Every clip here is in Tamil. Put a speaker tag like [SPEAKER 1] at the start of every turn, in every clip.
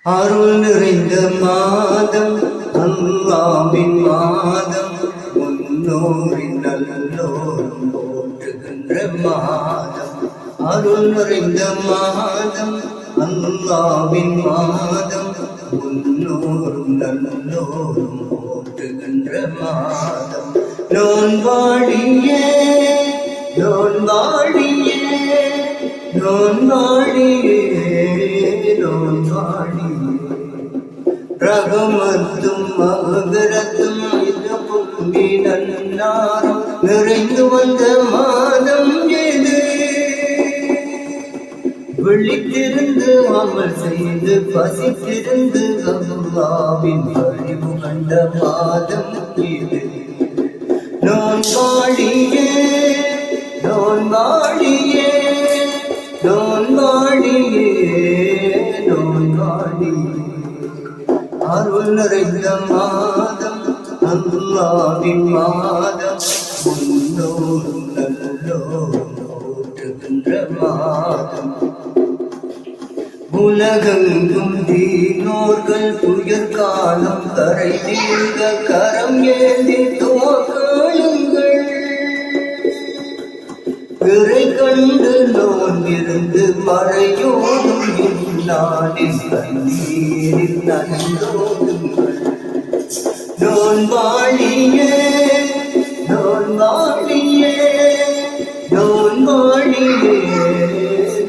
[SPEAKER 1] அருள் நிறைந்த மாதம் அல்லாஹ்வின் மாதம், முன்னோரின் நல்லோரும் போற்றுகின்ற மாதம். அருள் நிறைந்த மாதம் அல்லாஹ்வின் மாதம், முன்னோரும் நல்லோரும் போற்றுகின்ற மாதம். நோன்பாடியே நோன்பாடியே நோன்பாடியே நோன்பாடியே, ரகமத்தும் மகரத்தும் பொங்கி நன்னாரம் நிறைந்து வந்த மாதம் எது? விழித்திருந்து அமல் செய்து பசித்திருந்து அல்லாஹ்வின் வழிவு கண்ட மாதம் இது. நோன்பாடியே நோன்பாடியே நோன்பாடியே நோன்பாடியே, அருள் நிறைந்த மாதம் அல்லாஹ்வின் மாதம், முன்னோரும் நல்லோரும் போற்றுகின்ற மாதம். உலகெங்கும் தீனோர்கள் புயற்காலம் கரை நீங்க கரம் ஏந்தி துவக்காளுங்கள். பிறை கண்டு நோன்பிருந்து மழையோடும் இந்நாளில் கண்ணீரில் நன்றோடுங்கள். நோன்பாடியே நோன்பாடியே நோன்பாடியே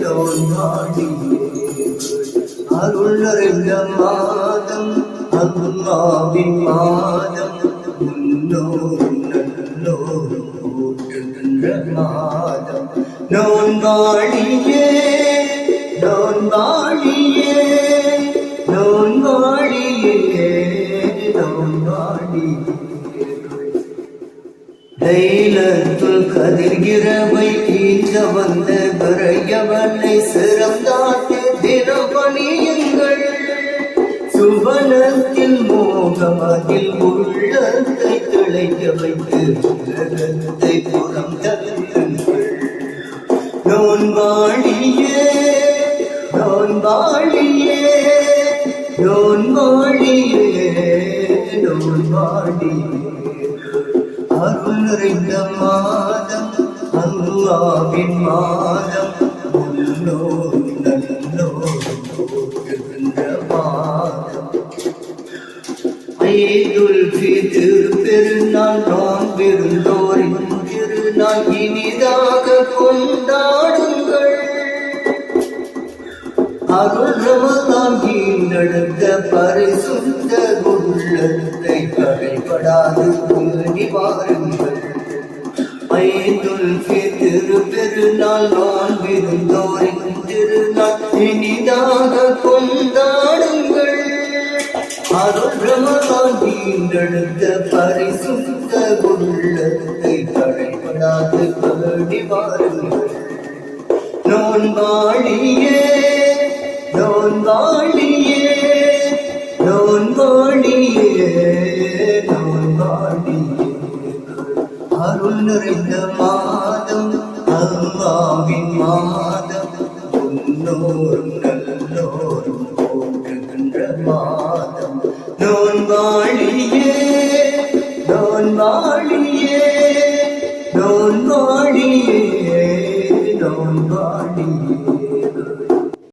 [SPEAKER 1] நோன்பாடியே, அருள் நிறைந்த மாதம் அல்லாஹ்வின் மாதம், முன்னோரும் நல்லோரும் போற்றுகின்ற மாதம். நோன்பாடியே நோன்பாடியே நோன்பாடியே நோன்பாடியே, லைலத்துல் கதிர் இரவை ஈந்த வந்த விரையவனை சிறந்தாட்டு தினம் பணியுங்கள். சுவனத்தில் மோகமதில் உள்ளத்தை திளைக்க வைத்து உலகத்தை புறம் தள்ளுங்கள். நோன்பாடியே நோன்பாடியே நோன்பாடியே நோன்பாடியே, அருள் நிறைந்த மாதம் அல்லாஹ்வின் மாதம், முன்னோரும் நல்லோரும் போற்றுகின்ற மாதம். ஈதுல் ஃபித்ர் பெருநாள் நோன்பிருந்தோரின் திருநாள் இனிதாக கொண்டாடுங்கள். அருள் ரமலான் ஈண்டெடுத்த பரிசுத்த உள்ளத்தை கரைபடாது பேணி வாருங்கள். ஈதுல் ஃபித்ர் பெருநாள் நோன்பிருந்தோரின் திருநாள் இனிதாக கொண்டாடுங்கள். அருள் ரமலான் ஈண்டெடுத்த பரிசுத்த உள்ளத்தை கரைபடாது பேணி வாருங்கள். நோன்பாடியே நோன்பாடியே நோன்பாடியே நோன்பாடியே, அருள் நிறைந்த மாதம் அல்லாஹ்வின் மாதம், முன்னோரும் நல்ல